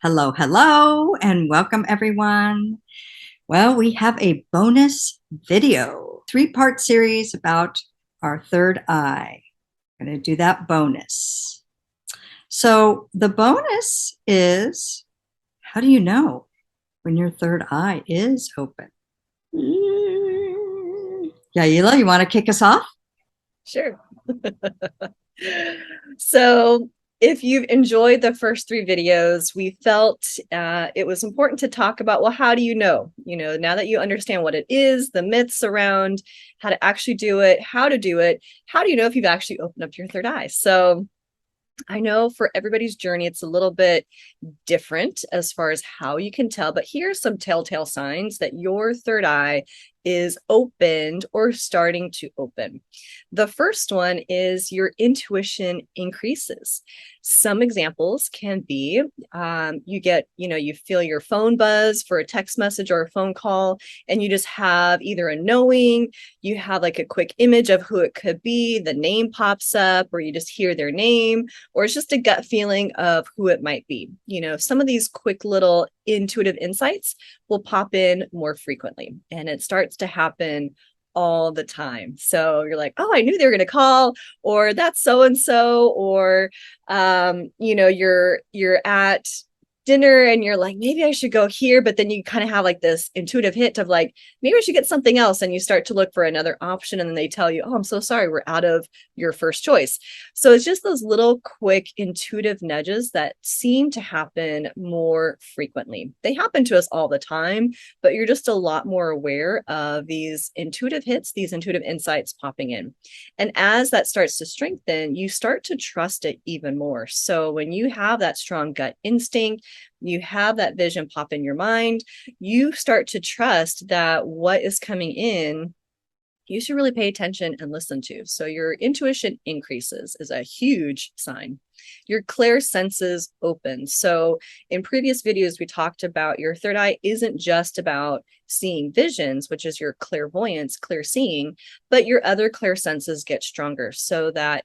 Hello, hello, and welcome everyone. Well, we have a bonus video, three-part series about our third eye. I'm going to do that bonus. So the bonus is, how do you know when your third eye is open? Yaila, you want to kick us off? Sure. So, if you've enjoyed the first three videos, we felt it was important to talk about, well, how do you know? Now that you understand what it is, the myths around how to actually do it, how to do it, how do you know if you've actually opened up your third eye? So, I know for everybody's journey, it's a little bit different as far as how you can tell, but here's some telltale signs that your third eye is opened or starting to open. The first one is your intuition increases. Some examples can be you feel your phone buzz for a text message or a phone call, and you just have either a knowing, you have like a quick image of who it could be, the name pops up, or you just hear their name, or it's just a gut feeling of who it might be. Some of these quick little intuitive insights will pop in more frequently, and it starts to happen all the time. So you're like, oh, I knew they were going to call, or that's so and so, or you're at dinner and you're like, maybe I should go here, but then you kind of have like this intuitive hit of like, maybe I should get something else, and you start to look for another option, and then they tell you, oh, I'm so sorry, we're out of your first choice. So it's just those little quick intuitive nudges that seem to happen more frequently. They happen to us all the time, but you're just a lot more aware of these intuitive hits, these intuitive insights popping in. And as that starts to strengthen, you start to trust it even more. So when you have that strong gut instinct, you have that vision pop in your mind, you start to trust that what is coming in, you should really pay attention and listen to. So your intuition increases is a huge sign. Your clear senses open. So in previous videos, we talked about your third eye isn't just about seeing visions, which is your clairvoyance, clear seeing, but your other clear senses get stronger. So that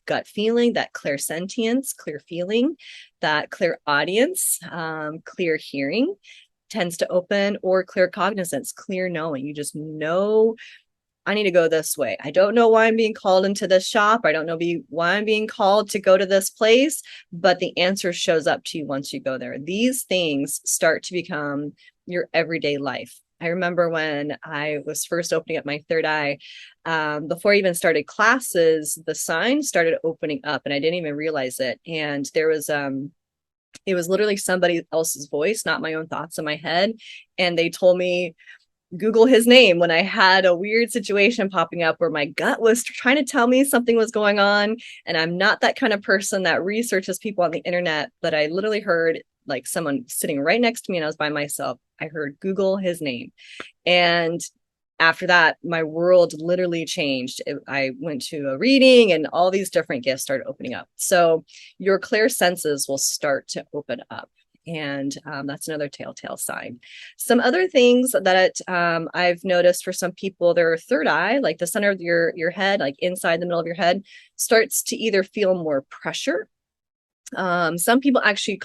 gut feeling, that clairsentience, clear feeling, that clear audience, clear hearing tends to open, or clear cognizance, clear knowing. You just know, I need to go this way. I don't know why I'm being called into this shop. I don't know why I'm being called to go to this place, but the answer shows up to you once you go there. These things start to become your everyday life. I remember when I was first opening up my third eye, before I even started classes, the signs started opening up and I didn't even realize it. And it was literally somebody else's voice, not my own thoughts in my head. And they told me, Google his name, when I had a weird situation popping up where my gut was trying to tell me something was going on. And I'm not that kind of person that researches people on the internet, but I literally heard like someone sitting right next to me and I was by myself. I heard Google his name. And after that, my world literally changed. I went to a reading and all these different gifts started opening up. So your clear senses will start to open up. And that's another telltale sign. Some other things that I've noticed for some people, their third eye, like the center of your head, like inside the middle of your head, starts to either feel more pressure. Some people actually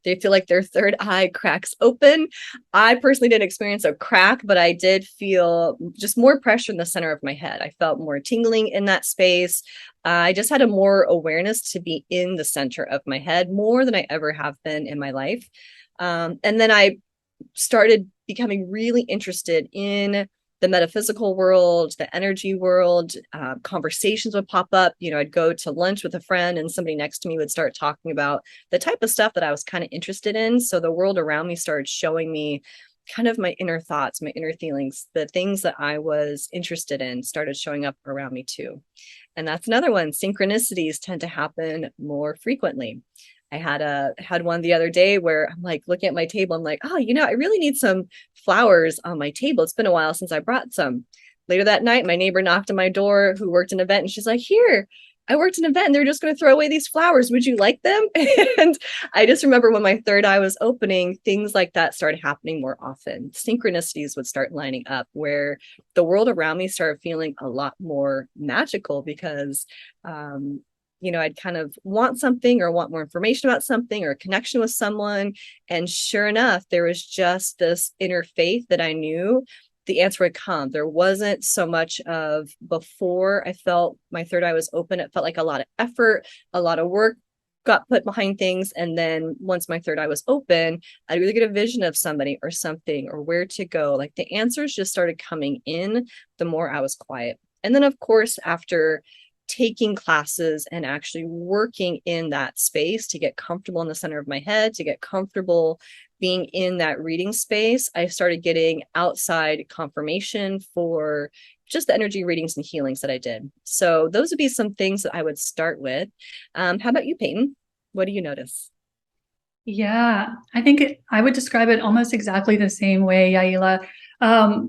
they feel like their third eye cracks open. I personally didn't experience a crack, but I did feel just more pressure in the center of my head. I felt more tingling in that space. I just had a more awareness to be in the center of my head more than I ever have been in my life. And then I started becoming really interested in the metaphysical world, the energy world. Conversations would pop up. I'd go to lunch with a friend and somebody next to me would start talking about the type of stuff that I was kind of interested in. So the world around me started showing me kind of my inner thoughts, my inner feelings, the things that I was interested in started showing up around me too. And that's another one. Synchronicities tend to happen more frequently. I had one the other day where I'm like looking at my table. I'm like, oh, I really need some flowers on my table. It's been a while since I brought some. Later that night, my neighbor knocked on my door who worked an event, and she's like, here, I worked an event and they're just going to throw away these flowers. Would you like them? And I just remember when my third eye was opening, things like that started happening more often. Synchronicities would start lining up where the world around me started feeling a lot more magical because I'd kind of want something or want more information about something or a connection with someone. And sure enough, there was just this inner faith that I knew the answer would come. There wasn't so much of, before I felt my third eye was open, it felt like a lot of effort, a lot of work got put behind things. And then once my third eye was open, I'd really get a vision of somebody or something or where to go. Like the answers just started coming in the more I was quiet. And then, of course, after taking classes and actually working in that space to get comfortable in the center of my head, to get comfortable being in that reading space, I started getting outside confirmation for just the energy readings and healings that I did. So those would be some things that I would start with. How about you, Peyton? What do you notice? Yeah, I think I would describe it almost exactly the same way, Yaila.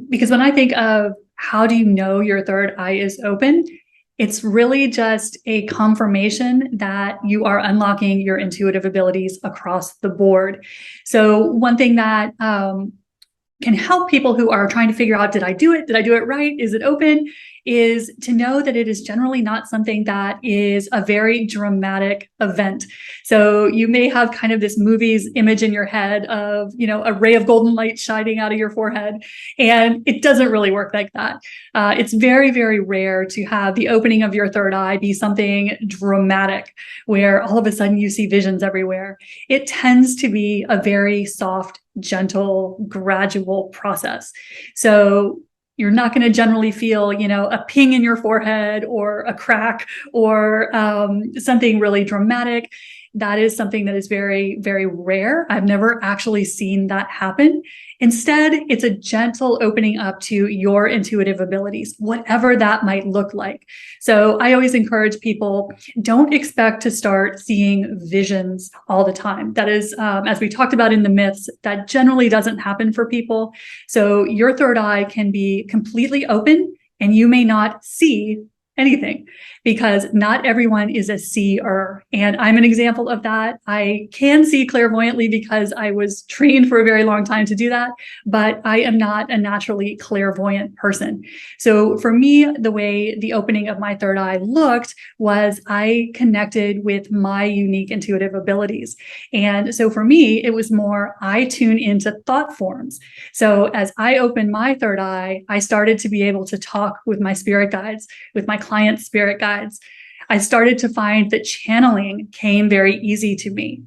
Because when I think of how do you know your third eye is open, it's really just a confirmation that you are unlocking your intuitive abilities across the board. So one thing that can help people who are trying to figure out, did I do it? Did I do it right? Is it open? Is to know that it is generally not something that is a very dramatic event. So you may have kind of this movie's image in your head of, a ray of golden light shining out of your forehead. And it doesn't really work like that. It's very, very rare to have the opening of your third eye be something dramatic where all of a sudden you see visions everywhere. It tends to be a very soft, gentle, gradual process. So you're not going to generally feel, a ping in your forehead or a crack or something really dramatic. That is something that is very, very rare. I've never actually seen that happen. Instead, it's a gentle opening up to your intuitive abilities, whatever that might look like. So I always encourage people, don't expect to start seeing visions all the time. That is, as we talked about in the myths, that generally doesn't happen for people. So your third eye can be completely open and you may not see anything because not everyone is a seer. And I'm an example of that. I can see clairvoyantly because I was trained for a very long time to do that, but I am not a naturally clairvoyant person. So for me, the way the opening of my third eye looked was I connected with my unique intuitive abilities. And so for me, it was more, I tune into thought forms. So as I opened my third eye, I started to be able to talk with my spirit guides, with my clients' spirit guides. I started to find that channeling came very easy to me.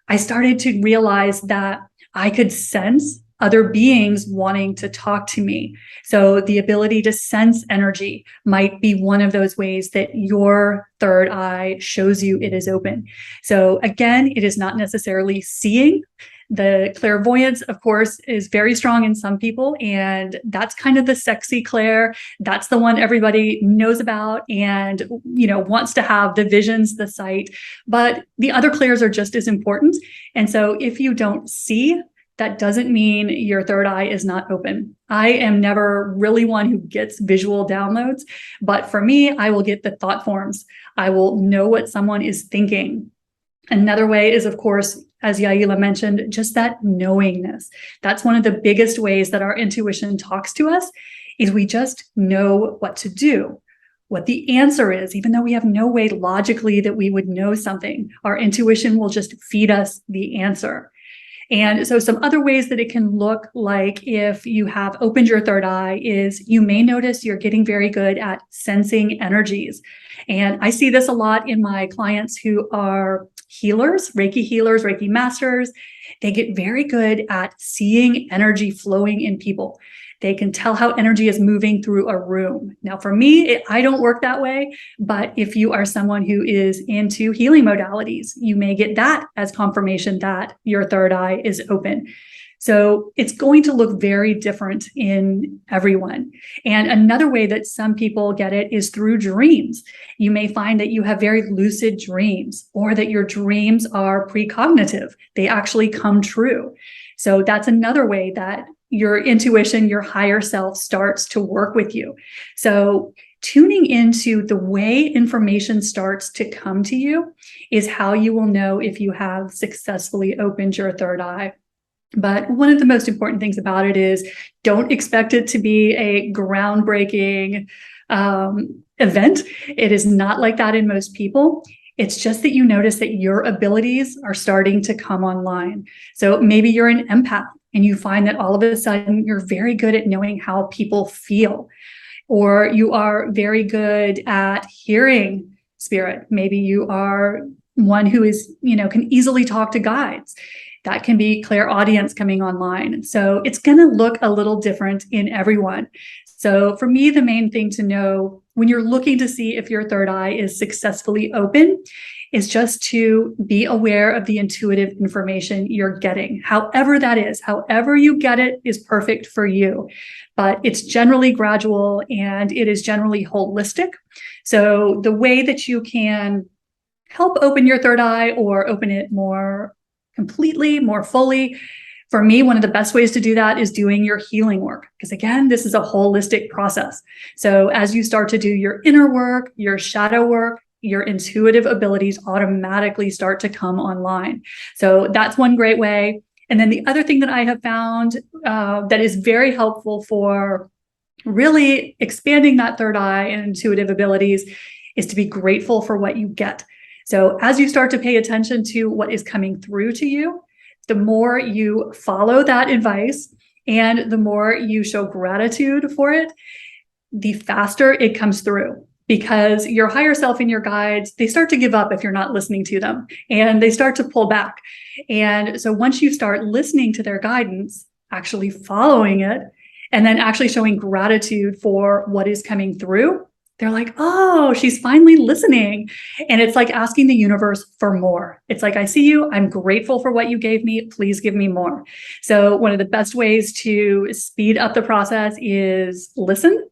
I started to realize that I could sense other beings wanting to talk to me. So the ability to sense energy might be one of those ways that your third eye shows you it is open. So again, it is not necessarily seeing. The clairvoyance, of course, is very strong in some people, and that's kind of the sexy clair. That's the one everybody knows about and, wants to have the visions, the sight. But the other clairs are just as important. And so if you don't see, that doesn't mean your third eye is not open. I am never really one who gets visual downloads, but for me, I will get the thought forms. I will know what someone is thinking. Another way is, of course, as Yaila mentioned, just that knowingness. That's one of the biggest ways that our intuition talks to us, is we just know what to do, what the answer is, even though we have no way logically that we would know something. Our intuition will just feed us the answer. And so some other ways that it can look like if you have opened your third eye is you may notice you're getting very good at sensing energies. And I see this a lot in my clients who are healers, Reiki masters. They get very good at seeing energy flowing in people. They can tell how energy is moving through a room. Now, for me, I don't work that way, but if you are someone who is into healing modalities, you may get that as confirmation that your third eye is open. So it's going to look very different in everyone. And another way that some people get it is through dreams. You may find that you have very lucid dreams, or that your dreams are precognitive. They actually come true. So that's another way that your intuition, your higher self starts to work with you. So tuning into the way information starts to come to you is how you will know if you have successfully opened your third eye. But one of the most important things about it is don't expect it to be a groundbreaking event. It is not like that in most people. It's just that you notice that your abilities are starting to come online. So maybe you're an empath and you find that all of a sudden you're very good at knowing how people feel, or you are very good at hearing spirit. Maybe you are one who is, can easily talk to guides. That can be clairaudience coming online. So it's going to look a little different in everyone. So for me, the main thing to know when you're looking to see if your third eye is successfully open is just to be aware of the intuitive information you're getting. However that is, however you get it is perfect for you. But it's generally gradual and it is generally holistic. So the way that you can help open your third eye or open it more completely, more fully, for me, one of the best ways to do that is doing your healing work. Because again, this is a holistic process. So as you start to do your inner work, your shadow work, your intuitive abilities automatically start to come online. So that's one great way. And then the other thing that I have found that is very helpful for really expanding that third eye and intuitive abilities is to be grateful for what you get. So as you start to pay attention to what is coming through to you, the more you follow that advice and the more you show gratitude for it, the faster it comes through. Because your higher self and your guides, they start to give up if you're not listening to them, and they start to pull back. And so once you start listening to their guidance, actually following it, and then actually showing gratitude for what is coming through, they're like, oh, she's finally listening. And it's like asking the universe for more. It's like, I see you. I'm grateful for what you gave me. Please give me more. So one of the best ways to speed up the process is listen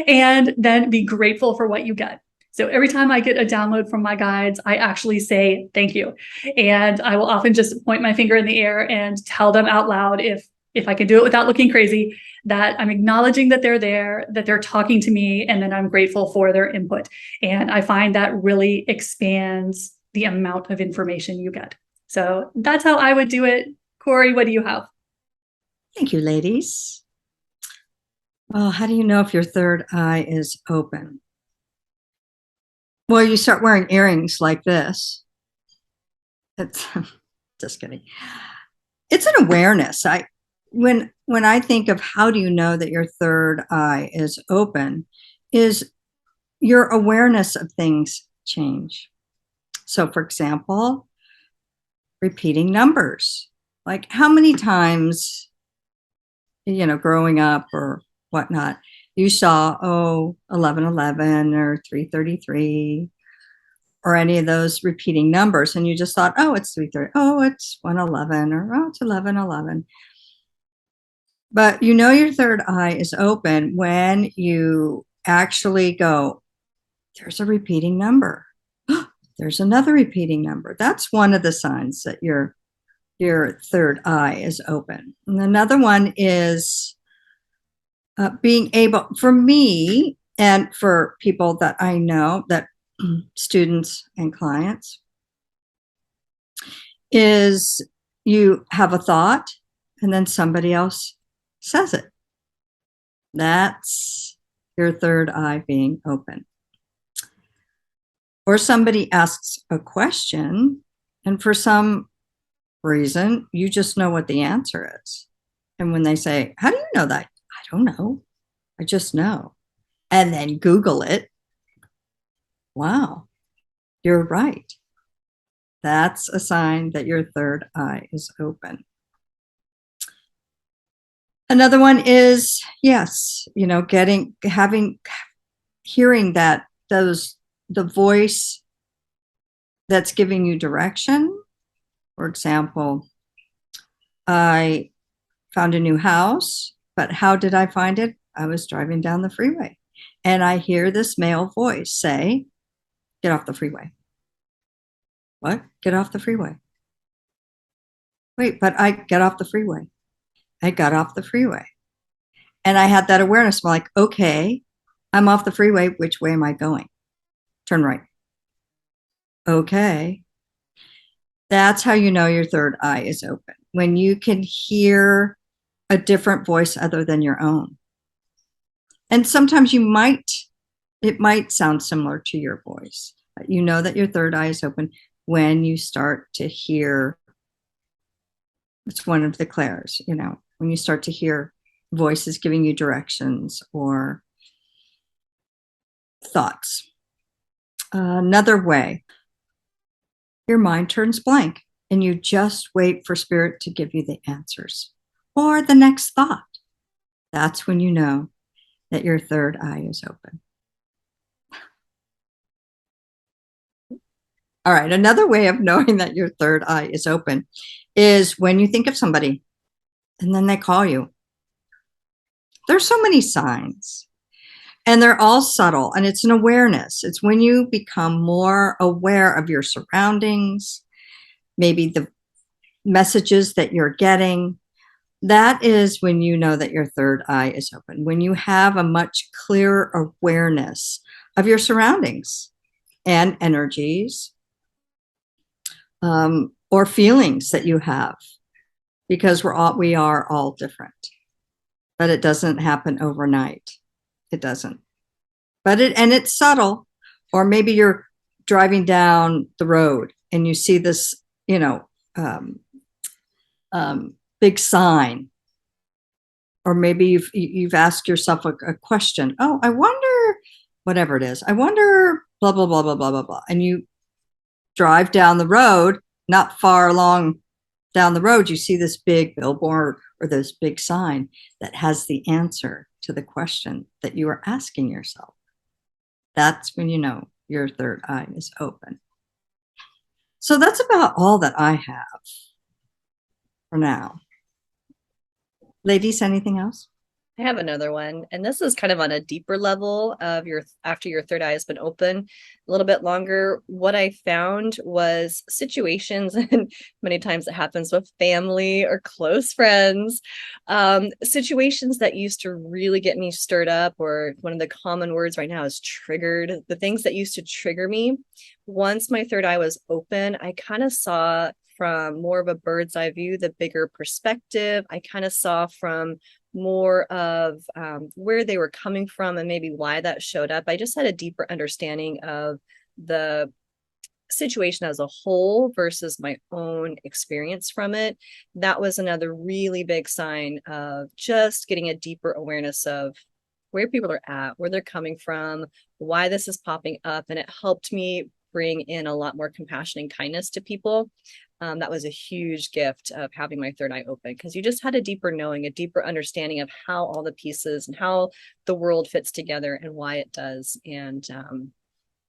and then be grateful for what you get. So every time I get a download from my guides, I actually say thank you. And I will often just point my finger in the air and tell them out loud, if I can do it without looking crazy, that I'm acknowledging that they're there, that they're talking to me, and then I'm grateful for their input. And I find that really expands the amount of information you get. So that's how I would do it. Corey, what do you have? Thank you, ladies. Well, how do you know if your third eye is open? Well, you start wearing earrings like this. It's just kidding. It's an awareness. When I think of how do you know that your third eye is open, is your awareness of things change. So for example, repeating numbers. Like how many times, growing up or whatnot, you saw, 1111 or 333 or any of those repeating numbers, and you just thought, oh, it's 330, oh, it's 111, or oh, it's 1111. But your third eye is open when you actually go, there's a repeating number. There's another repeating number. That's one of the signs that your third eye is open. And another one is being able, for me and for people that I know, that students and clients, is you have a thought and then somebody else says it. That's your third eye being open. Or somebody asks a question, and for some reason, you just know what the answer is. And when they say, how do you know that? I don't know. I just know. And then Google it. Wow, you're right. That's a sign that your third eye is open. Another one is, yes, hearing that the voice that's giving you direction. For example, I found a new house, but how did I find it? I was driving down the freeway and I hear this male voice say, get off the freeway. What? Get off the freeway. Wait, but I get off the freeway. I got off the freeway. And I had that awareness. I'm like, okay, I'm off the freeway. Which way am I going? Turn right. Okay. That's how you know your third eye is open. When you can hear a different voice other than your own. And sometimes you might, It might sound similar to your voice, but you know that your third eye is open when you start to hear. It's one of the clairs, when you start to hear voices giving you directions or thoughts. Another way, your mind turns blank and you just wait for spirit to give you the answers or the next thought. That's when you know that your third eye is open. All right, another way of knowing that your third eye is open is when you think of somebody and then they call you. There's so many signs and they're all subtle, and it's an awareness. It's when you become more aware of your surroundings, maybe the messages that you're getting. That is when you know that your third eye is open, when you have a much clearer awareness of your surroundings and energies, or feelings that you have, because we are all different, but it doesn't happen overnight. It doesn't, but it's subtle. Or maybe you're driving down the road and you see this, big sign, or maybe you've asked yourself a question. Oh, I wonder, whatever it is. I wonder, blah blah blah blah blah blah blah, and you drive down the road. Not far along down the road, you see this big billboard or this big sign that has the answer to the question that you are asking yourself. That's when you know your third eye is open. So that's about all that I have for now. Ladies, anything else? I have another one, and this is kind of on a deeper level of after your third eye has been open a little bit longer. What I found was situations, and many times it happens with family or close friends, situations that used to really get me stirred up, or one of the common words right now is triggered. The things that used to trigger me, once my third eye was open, I kind of saw from more of a bird's eye view, the bigger perspective. I kind of saw from more of where they were coming from and maybe why that showed up. I just had a deeper understanding of the situation as a whole versus my own experience from it. That was another really big sign of just getting a deeper awareness of where people are at, where they're coming from, why this is popping up. And it helped me bring in a lot more compassion and kindness to people. That was a huge gift of having my third eye open, because you just had a deeper knowing, a deeper understanding of how all the pieces and how the world fits together and why it does. And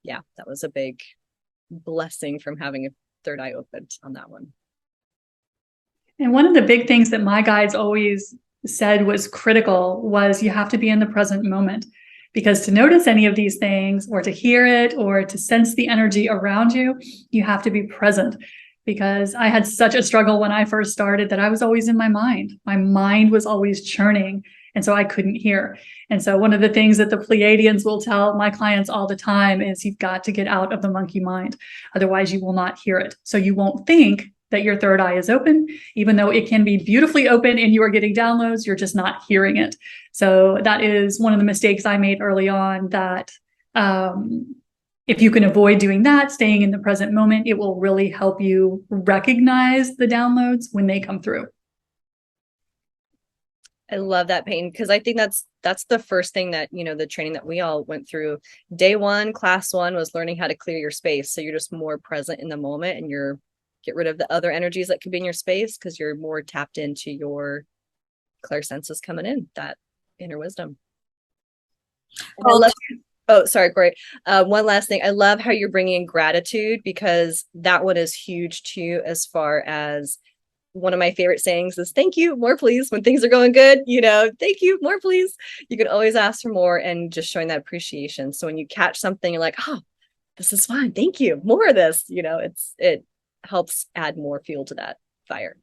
yeah, that was a big blessing from having a third eye opened on that one. And one of the big things that my guides always said was critical was you have to be in the present moment, because to notice any of these things or to hear it or to sense the energy around you, you have to be present. Because I had such a struggle when I first started that I was always in my mind. My mind was always churning, and so I couldn't hear. And so one of the things that the Pleiadians will tell my clients all the time is you've got to get out of the monkey mind. Otherwise, you will not hear it. So you won't think that your third eye is open, even though it can be beautifully open and you are getting downloads, you're just not hearing it. So that is one of the mistakes I made early on, that if you can avoid doing that, staying in the present moment, it will really help you recognize the downloads when they come through. I love that, Peyton, because I think that's the first thing that, the training that we all went through. Day one, class one, was learning how to clear your space. So you're just more present in the moment, and get rid of the other energies that could be in your space, because you're more tapped into your clairsenses coming in, that inner wisdom. Oh, sorry, Corey. One last thing. I love how you're bringing in gratitude, because that one is huge too, as far as one of my favorite sayings is thank you, more please. When things are going good, thank you, more please. You can always ask for more, and just showing that appreciation. So when you catch something, you're like, oh, this is fine. Thank you. More of this, it helps add more fuel to that fire.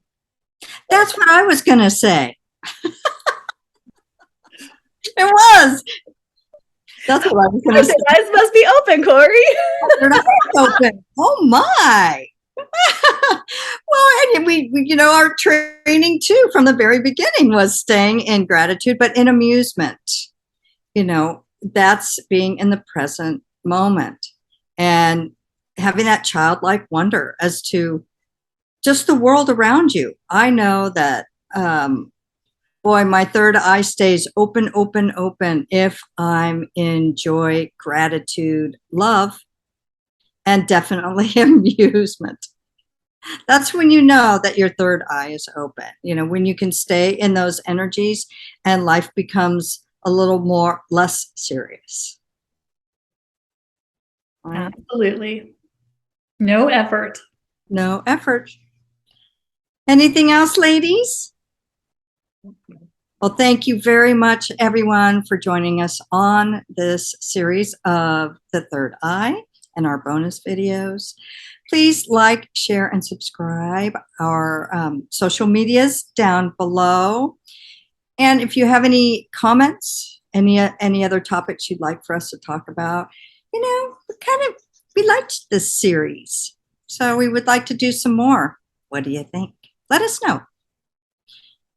That's what I was going to say. It was. That's what I was going to say. The eyes must be open, Corey. They're not open. Oh my. Well, and we our training too from the very beginning was staying in gratitude, but in amusement. that's being in the present moment and having that childlike wonder as to just the world around you. I know that, boy, my third eye stays open, open, open if I'm in joy, gratitude, love, and definitely amusement. That's when you know that your third eye is open. You know, when you can stay in those energies and life becomes a little more less serious. Right? Absolutely. No effort. No effort. Anything else, ladies? Well, thank you very much, everyone, for joining us on this series of The Third Eye and our bonus videos. Please like, share, and subscribe. Our social medias down below. And if you have any comments, any other topics you'd like for us to talk about, you know, we liked this series, so we would like to do some more. What do you think? Let us know.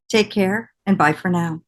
Take care and bye for now.